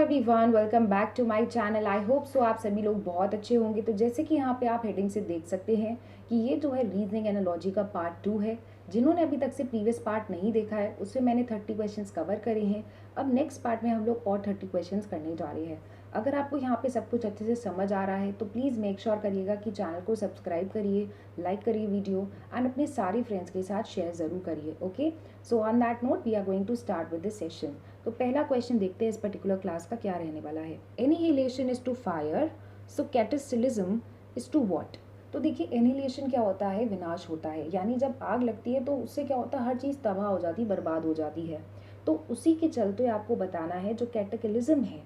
Everyone, welcome back to my channel. I hope so आप सभी लोग बहुत अच्छे होंगे। तो जैसे कि यहाँ पे आप हेडिंग से देख सकते हैं कि ये जो है रीजनिंग एनालॉजी का पार्ट 2 है। जिन्होंने अभी तक से प्रीवियस पार्ट नहीं देखा है उसमें मैंने 30 क्वेश्चंस कवर करे हैं। अब नेक्स्ट पार्ट में हम लोग और 30 क्वेश्चंस करने जा रहे हैं। अगर आपको यहाँ पे सब कुछ अच्छे से समझ आ रहा है तो प्लीज़ मेक श्योर करिएगा कि चैनल को सब्सक्राइब करिए, लाइक करिए वीडियो एंड अपने सारे फ्रेंड्स के साथ शेयर ज़रूर करिए। Okay, so on that note we are going to start with this session. तो पहला क्वेश्चन देखते हैं इस पर्टिकुलर क्लास का क्या रहने वाला है। Annihilation is to fire, so cataclysm is to what. तो देखिए एनिहिलेशन क्या होता है, विनाश होता है। यानी जब आग लगती है तो उससे क्या होता है, हर चीज़ तबाह हो जाती, बर्बाद हो जाती है। तो उसी के चलते आपको बताना है जो कैटाक्लिज्म है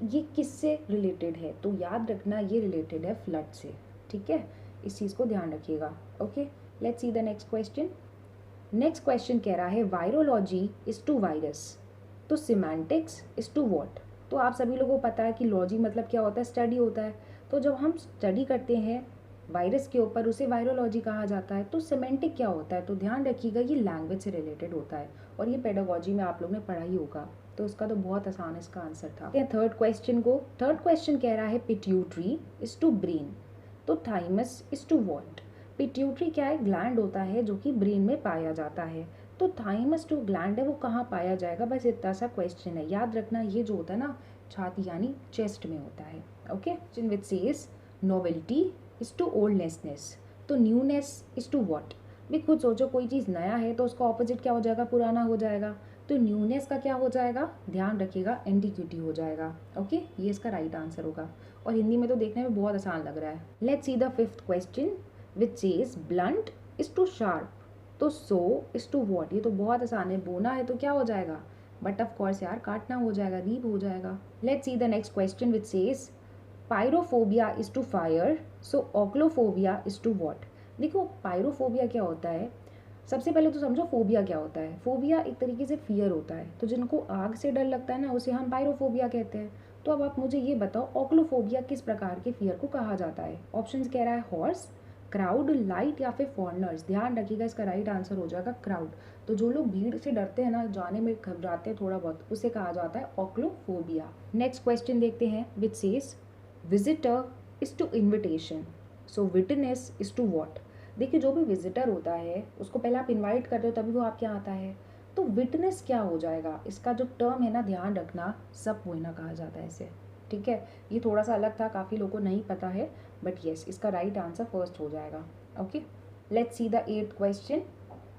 ये किससे रिलेटेड है। तो याद रखना ये रिलेटेड है फ्लड से। ठीक है, इस चीज़ को ध्यान रखिएगा। Okay, let's see the next question. Next question कह रहा है वायरोलॉजी इज टू वायरस, तो सिमेंटिक्स इज टू व्हाट। तो आप सभी लोगों को पता है कि लॉजी मतलब क्या होता है, स्टडी होता है। तो जब हम स्टडी करते हैं वायरस के ऊपर उसे वायरोलॉजी कहा जाता है। तो सिमेंटिक क्या होता है, तो ध्यान रखिएगा ये लैंग्वेज से रिलेटेड होता है और ये पेडागोजी में आप लोग ने पढ़ा ही होगा। तो उसका तो बहुत आसान इसका आंसर था। थर्ड क्वेश्चन को, थर्ड क्वेश्चन कह रहा है पिट्यूटरी इज टू ब्रेन, तो thymus is to what. Pituitary क्या है, ग्लैंड होता है जो कि ब्रेन में पाया जाता है। तो थाइमस जो ग्लैंड है वो कहाँ पाया जाएगा, बस इतना सा क्वेश्चन है। याद रखना ये जो होता है ना छाती यानी चेस्ट में होता है। Okay, question which says novelty is to oldness, तो न्यूनेस इज टू व्हाट। भी खुद सोचो, कोई चीज़ नया है तो उसका ऑपोजिट क्या हो जाएगा, पुराना हो जाएगा। तो न्यूनेस का क्या हो जाएगा, ध्यान रखिएगा एंटीक्विटी हो जाएगा। ओके, ये इसका राइट आंसर होगा और हिंदी में तो देखने में बहुत आसान लग रहा है। Let's see the fifth question which says blunt is to sharp, तो सो इज टू व्हाट। ये तो बहुत आसान है, बोना है तो क्या हो जाएगा, बट ऑफ कोर्स यार काटना हो जाएगा, रीप हो जाएगा। Let's see the next question which says pyrophobia is to fire, so ochlophobia is to what. देखो पायरोफोबिया क्या होता है, सबसे पहले तो समझो फोबिया क्या होता है। फोबिया एक तरीके से फियर होता है, तो जिनको आग से डर लगता है ना उसे हम पायरोफोबिया कहते हैं। तो अब आप मुझे ये बताओ ऑक्लोफोबिया किस प्रकार के फियर को कहा जाता है। ऑप्शंस कह रहा है हॉर्स, क्राउड, लाइट या फिर फॉरनर्स। ध्यान रखिएगा इसका राइट आंसर हो जाएगा क्राउड। तो जो लोग भीड़ से डरते हैं ना, जाने में घबराते हैं थोड़ा बहुत, उसे कहा जाता है ऑक्लोफोबिया। नेक्स्ट क्वेश्चन देखते हैं which says visitor is to invitation, so witness is to what. देखिए जो भी विजिटर होता है उसको पहले आप इनवाइट करते हो तभी वो आपके यहाँ आता है। तो विटनेस क्या हो जाएगा, इसका जो टर्म है ना ध्यान रखना, सब वही कहा जाता है इसे। ठीक है, ये थोड़ा सा अलग था, काफ़ी लोगों को नहीं पता है, बट येस इसका राइट आंसर फर्स्ट हो जाएगा। Okay, let's see the eighth question.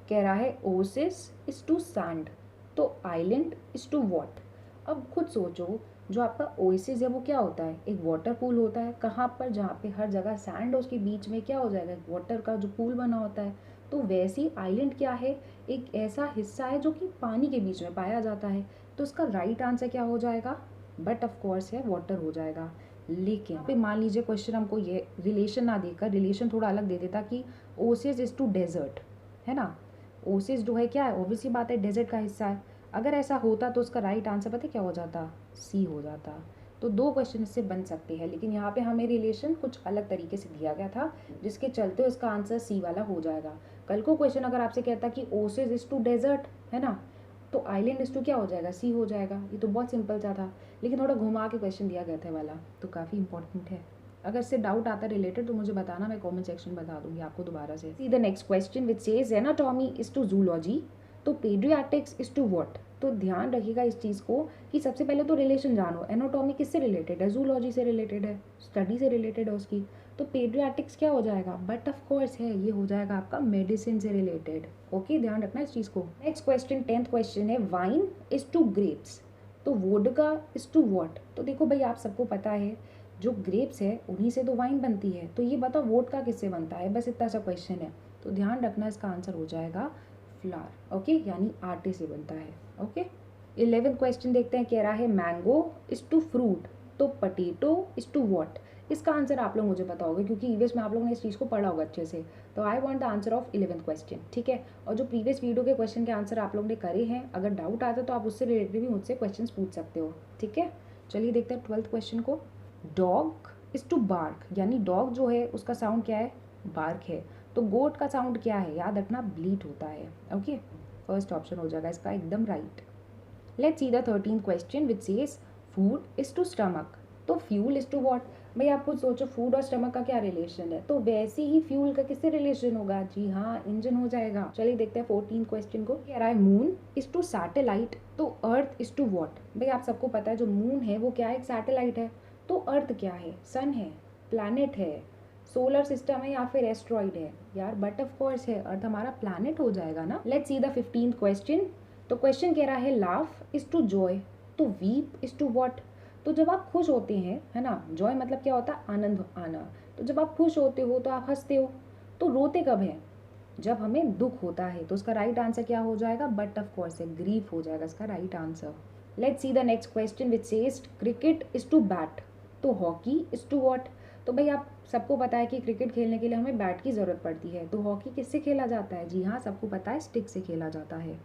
कह रहा है ओसिस इज टू सैंड, तो आइलैंड इज टू व्हाट। अब खुद सोचो, जो आपका ओएसिस है वो क्या होता है, एक वाटर पूल होता है। कहाँ पर, जहाँ पे हर जगह सैंड है उसके बीच में क्या हो जाएगा, एक वाटर का जो पूल बना होता है। तो वैसे ही आइलैंड क्या है, एक ऐसा हिस्सा है जो कि पानी के बीच में पाया जाता है। तो इसका राइट आंसर क्या हो जाएगा, बट ऑफ कोर्स है वाटर हो जाएगा। लेकिन पे मान लीजिए क्वेश्चन हमको ये रिलेशन ना देकर रिलेशन थोड़ा अलग दे देता कि ओसिस इज टू डेजर्ट, है ना। ओसिस जो है क्या है, ऑब्वियसली बात है डेजर्ट का हिस्सा है। अगर ऐसा होता तो उसका राइट आंसर पता क्या हो जाता, सी हो जाता। तो दो क्वेश्चन इससे बन सकते हैं, लेकिन यहाँ पे हमें रिलेशन कुछ अलग तरीके से दिया गया था जिसके चलते इसका आंसर सी वाला हो जाएगा। कल को क्वेश्चन अगर आपसे कहता कि ओसिस इज टू डेजर्ट, है ना, तो आइलैंड इज टू क्या हो जाएगा, सी हो जाएगा। ये तो बहुत सिंपल सा था, लेकिन थोड़ा घुमा के क्वेश्चन दिया गया था वाला, तो काफ़ी इंपॉर्टेंट है। अगर इससे डाउट आता रिलेटेड तो मुझे बताना, मैं कमेंट सेक्शन में बता दूंगी आपको दोबारा से। See the next question which says anatomy is to zoology, तो पेडियाट्रिक्स इज टू व्हाट। तो ध्यान रखिएगा इस चीज़ को कि सबसे पहले तो रिलेशन जानो, एनाटॉमी किससे रिलेटेड है, जूलॉजी से रिलेटेड है, स्टडी से रिलेटेड है उसकी। तो पेडियाट्रिक्स क्या हो जाएगा, बट ऑफ कोर्स है ये हो जाएगा आपका मेडिसिन से रिलेटेड। ओके, ध्यान रखना इस चीज़ को। नेक्स्ट क्वेश्चन 10th क्वेश्चन है वाइन इज टू ग्रेप्स, तो वोडका इज टू व्हाट। तो देखो भाई आप सबको पता है जो ग्रेप्स है उन्हीं से तो वाइन बनती है। तो ये बताओ वोडका किससे बनता है, बस इतना सा क्वेश्चन है। तो ध्यान रखना इसका आंसर हो जाएगा फ्लावर। ओके, यानी आटे से बनता है। ओके, 11th क्वेश्चन देखते हैं। कह रहा है मैंगो इज टू फ्रूट, तो पटेटो इज टू व्हाट। इसका आंसर आप लोग मुझे बताओगे क्योंकि ईवीएस में आप लोगों ने इस चीज़ को पढ़ा होगा अच्छे से। तो I want the answer of 11th question. ठीक है, और जो प्रीवियस वीडियो के क्वेश्चन के आंसर आप लोग ने करे हैं, अगर डाउट आता तो आप उससे रिलेटेड भी मुझसे क्वेश्चन पूछ सकते हो। ठीक है, चलिए देखते हैं 12th क्वेश्चन को। डॉग इज टू बार्क, यानी डॉग जो है उसका साउंड क्या है, बार्क है। तो गोट का साउंड क्या है, याद रखना ब्लीट होता है। ओके, फर्स्ट ऑप्शन हो जाएगा इसका एकदम right. Let's see the 13th question which says food is to stomach, तो फ्यूल इज टू वॉट? भाई आप खुद सोचो, फूड और स्टमक का क्या रिलेशन है, तो वैसे ही फ्यूल का किससे रिलेशन होगा? जी हाँ, इंजन हो जाएगा। चलिए देखते हैं 14 क्वेश्चन को। कह रहा है मून इज टू सैटेलाइट, तो अर्थ इज टू वॉट? भाई आप सबको पता है जो मून है वो क्या है? एक सैटेलाइट है। तो अर्थ क्या है? सन है, प्लैनेट है, सोलर सिस्टम है, या फिर एस्ट्रॉइड है? यार बट ऑफ कोर्स है, अर्थ हमारा प्लैनेट हो जाएगा ना। Let's see the 15th question. तो क्वेश्चन कह रहा है लाफ इज टू जॉय, तो वीप इज टू वॉट? तो जब आप खुश होते हैं, है ना, जॉय मतलब क्या होता है? आनंद आना। तो जब आप खुश होते हो तो आप हंसते हो। तो रोते कब है? जब हमें दुख होता है। तो उसका राइट आंसर क्या हो जाएगा? बट ऑफ कोर्स है, ग्रीफ हो जाएगा इसका right answer. Let's see the next question which says cricket is to bat, तो हॉकी इज टू वॉट? तो भाई आप सबको पता है कि क्रिकेट खेलने के लिए हमें बैट की ज़रूरत पड़ती है। तो हॉकी किससे खेला जाता है? जी हाँ, सबको पता है, स्टिक से खेला जाता है।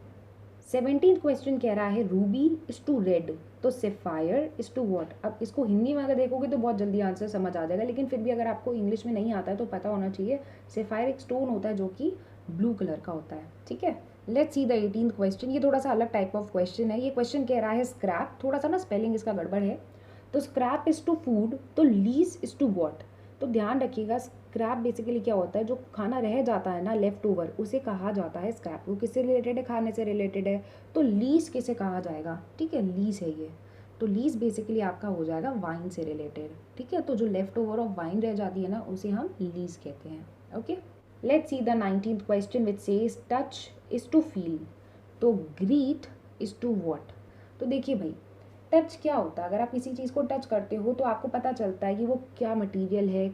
17th क्वेश्चन कह रहा है रूबी इज टू रेड, तो सेफायर इज टू वॉट? अब इसको हिंदी में अगर देखोगे तो बहुत जल्दी आंसर समझ आ जाएगा, लेकिन फिर भी अगर आपको इंग्लिश में नहीं आता है तो पता होना चाहिए। सेफायर एक स्टोन होता है जो कि ब्लू कलर का होता है, ठीक है। Let's see the 18th question. ये थोड़ा सा अलग टाइप ऑफ क्वेश्चन है। ये क्वेश्चन कह रहा है स्क्रैप, थोड़ा सा ना स्पेलिंग इसका गड़बड़ है। तो स्क्रैप इज टू फूड, तो लीज इज टू वॉट? तो ध्यान रखिएगा, स्क्रैप बेसिकली क्या होता है? जो खाना रह जाता है ना, लेफ्ट ओवर, उसे कहा जाता है स्क्रैप। वो किससे रिलेटेड है? खाने से रिलेटेड है। तो लीज किसे कहा जाएगा? ठीक है, लीज है ये। तो लीज बेसिकली आपका हो जाएगा वाइन से रिलेटेड, ठीक है। तो जो लेफ्ट ओवर ऑफ वाइन रह जाती है ना, उसे हम लीज कहते हैं। Okay, let's see the 19th question which says touch is to feel, तो ग्रीट इज टू वॉट? तो देखिए भाई, टच क्या होता है? अगर आप किसी चीज़ को टच करते हो तो आपको पता चलता है कि वो क्या मटेरियल है,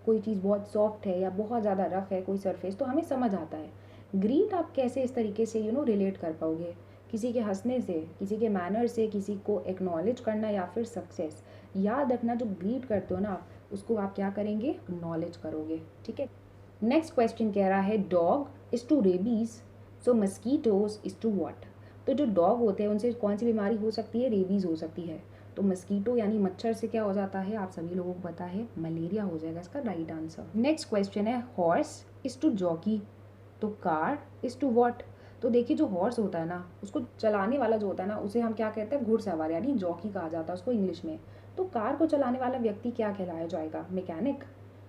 कोई चीज़ बहुत सॉफ्ट है या बहुत ज़्यादा रफ है, कोई सरफेस, तो हमें समझ आता है। ग्रीट आप कैसे इस तरीके से रिलेट कर पाओगे? किसी के हंसने से, किसी के मैनर से, किसी को एक्नॉलेज करना, या फिर सक्सेस। याद रखना, जो ग्रीट करते हो ना आप, उसको आप क्या करेंगे? एक्नॉलेज करोगे, ठीक है। नेक्स्ट क्वेश्चन कह रहा है dog is to rabies, so mosquitoes is to what? तो जो डॉग होते हैं उनसे कौन सी बीमारी हो सकती है? रेबीज हो सकती है। तो मस्कीटो यानी मच्छर से क्या हो जाता है? आप सभी लोगों को पता है, मलेरिया हो जाएगा इसका राइट आंसर। नेक्स्ट क्वेश्चन है हॉर्स इज टू जॉकी, तो कार इज टू वॉट? तो देखिए, जो हॉर्स होता है ना, उसको चलाने वाला जो होता है ना, उसे हम क्या कहते हैं? घुड़सवार, यानी जॉकी कहा जाता है उसको इंग्लिश में। तो कार को चलाने वाला व्यक्ति क्या कहलाया जाएगा? मैकेनिक,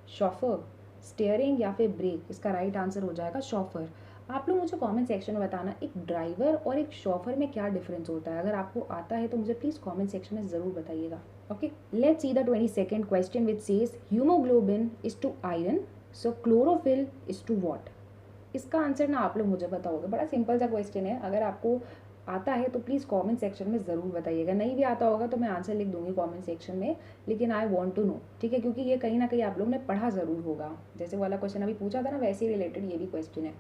शॉफर, स्टीयरिंग, या फिर ब्रेक? इसका राइट आंसर हो जाएगा शॉफर। आप लोग मुझे कमेंट सेक्शन में बताना, एक ड्राइवर और एक शॉफर में क्या डिफरेंस होता है? अगर आपको आता है तो मुझे प्लीज़ कमेंट सेक्शन में ज़रूर बताइएगा। Okay, let's see the 22nd question which says haemoglobin is to iron, so chlorophyll is to what? इसका आंसर ना आप लोग मुझे बताओगे। बड़ा सिंपल सा क्वेश्चन है, अगर आपको आता है तो प्लीज़ कमेंट सेक्शन में ज़रूर बताइएगा। नहीं भी आता होगा तो मैं आंसर लिख दूंगी कमेंट सेक्शन में, लेकिन आई वांट टू नो, ठीक है, क्योंकि ये कहीं ना कहीं आप लोग ने पढ़ा ज़रूर होगा। जैसे वाला क्वेश्चन अभी पूछा था ना, वैसे ही रिलेटेड ये भी क्वेश्चन है।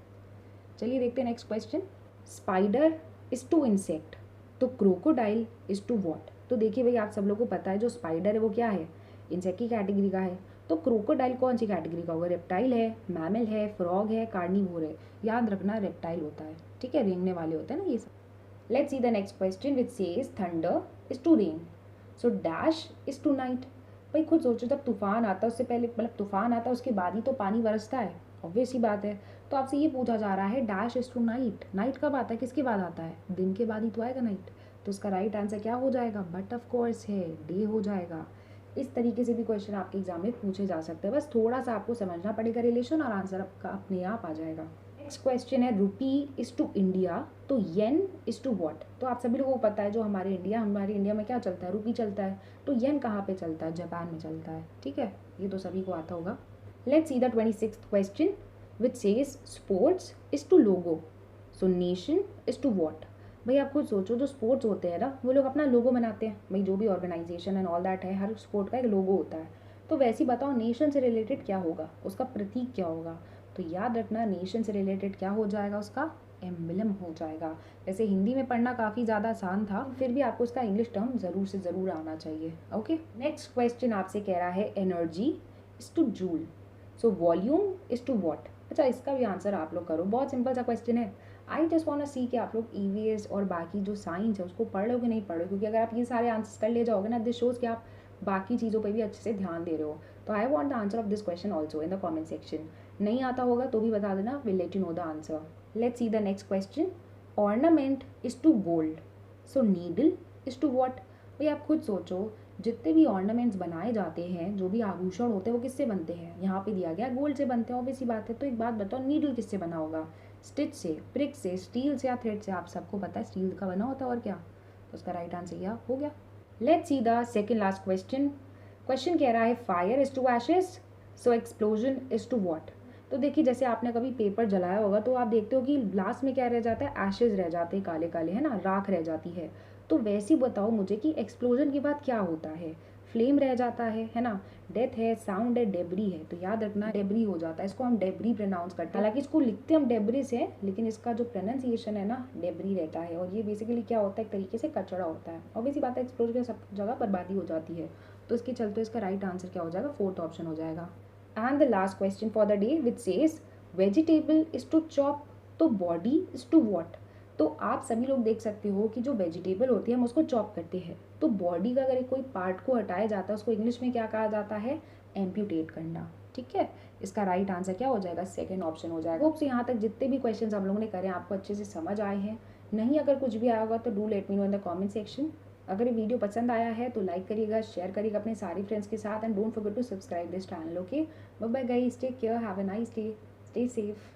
चलिए देखते हैं next question. Spider is to insect, तो क्रोकोडाइल इज टू वॉट? तो देखिए भाई, आप सब लोग को पता है जो स्पाइडर है वो क्या है? इंसेक्ट की कैटेगरी का है। तो क्रोकोडाइल कौन सी कैटेगरी का होगा? रेप्टाइल है, मैमल है, फ्रॉग है, कार्निवोर है? याद रखना, रेप्टाइल होता है, ठीक है, रेंगने वाले होते हैं ना ये सब। Let's see the next question which says thunder is to rain, so dash is to night. भाई खुद सोचो, जब तूफान आता है उससे पहले, मतलब तूफान आता है उसके बाद ही तो पानी बरसता है, ऑब्वियस ही बात है। तो आपसे ये पूछा जा रहा है dash is to night, night कब आता है? किसके बाद आता है? दिन के बाद ही तो आएगा नाइट। तो उसका राइट आंसर क्या हो जाएगा? बट ऑफ कोर्स है, डे हो जाएगा। इस तरीके से भी क्वेश्चन आपके एग्जाम में पूछे जा सकते हैं, बस थोड़ा सा आपको समझना पड़ेगा रिलेशन, और आंसर आपका अपने आप आ जाएगा। नेक्स्ट क्वेश्चन है रुपी इज टू इंडिया, तो येन इज टू वॉट? तो आप सभी लोगों को पता है जो हमारे इंडिया में क्या चलता है? रुपी चलता है। तो येन कहाँ पे चलता है? जापान में चलता है, ठीक है, ये तो सभी को आता होगा। Let's see the 26th question which says sports is to logo, so nation is to what? भाई आप खुद सोचो, जो स्पोर्ट्स होते हैं ना, वो लोग अपना लोगो बनाते हैं। भाई जो भी ऑर्गेनाइजेशन एंड ऑल दैट है, हर स्पोर्ट का एक लोगो होता है। तो वैसे ही बताओ, नेशन से रिलेटेड क्या होगा? उसका प्रतीक क्या होगा? तो याद रखना, नेशन से रिलेटेड क्या हो जाएगा? उसका एम्बलम हो जाएगा। वैसे हिंदी में पढ़ना काफ़ी ज़्यादा आसान था, फिर भी आपको इसका इंग्लिश टर्म ज़रूर से ज़रूर आना चाहिए। ओके, नेक्स्ट क्वेश्चन आपसे कह रहा है energy is to joule, so volume is to what? अच्छा, इसका भी आंसर आप लोग करो, बहुत सिंपल सा क्वेश्चन है। आई जस्ट वांट टू सी कि आप लोग ईवीएस और बाकी जो साइंस है उसको पढ़ लो कि नहीं पढ़ लो, क्योंकि अगर आप ये सारे आंसर्स कर ले जाओगे ना, दिस शोज कि आप बाकी चीज़ों पे भी अच्छे से ध्यान दे रहे हो। तो I want the answer of this question also in the comment section. नहीं आता होगा तो भी बता देना, will let you know the answer. Let's see the next question. Ornament is to gold, so needle is to what? भाई आप खुद सोचो, जितने भी ऑर्नामेंट्स बनाए जाते हैं, जो भी आभूषण होते हैं वो किससे बनते हैं? यहाँ पे दिया गया गोल्ड से बनते हैं, ऑब्वियस सी बात है। तो एक बात बताओ, नीडल किससे बना होगा? स्टिच से, ब्रिक से, स्टील से या थ्रेड से? आप सबको पता है स्टील का बना होता है, और क्या। तो उसका राइट आंसर यह हो गया। Let's see the second last question. Question कह रहा है fire is to ashes, so explosion is to what? तो देखिए, जैसे आपने कभी पेपर जलाया होगा तो आप देखते हो कि लास्ट में क्या रह जाता है? एशेज रह जाते हैं, काले काले, है ना, राख रह जाती है। तो वैसे ही बताओ मुझे कि एक्सप्लोजन के बाद क्या होता है? फ्लेम रह जाता है ना। डेथ है, साउंड है, डेबरी है। तो याद रखना डेबरी हो जाता है, इसको हम डेबरी प्रोनाउंस करते हैं। हालांकि इसको लिखते हम डेबरी से, लेकिन इसका जो प्रोनाउंसिएशन है ना, डेबरी रहता है। और ये बेसिकली क्या होता है? एक तरीके से कचरा होता है। ऑब्वियसली बात है, एक्सप्लोजन में सब जगह बर्बादी हो जाती है। तो इसके चलते इसका राइट आंसर क्या हो जाएगा? फोर्थ ऑप्शन हो जाएगा। And the last question for the day which says vegetable is to chop, तो बॉडी इज टू वॉट? तो आप सभी लोग देख सकते हो कि जो वेजिटेबल होती है हम उसको चॉप करते हैं, तो बॉडी का अगर कोई पार्ट को हटाया जाता है उसको इंग्लिश में क्या कहा जाता है? एम्प्यूटेट करना। ठीक है, इसका राइट आंसर क्या हो जाएगा? सेकंड ऑप्शन हो जाएगा। होप से यहाँ तक जितने भी क्वेश्चंस हम लोगों ने करे आपको अच्छे से समझ आए हैं। नहीं अगर कुछ भी आया होगा तो do let me know in the comment section. अगर ये वीडियो पसंद आया है तो लाइक करिएगा, शेयर करिएगा अपने सारे फ्रेंड्स के साथ, and don't forget to subscribe this channel. Okay, bye bye guys, take care, have a nice day, stay safe.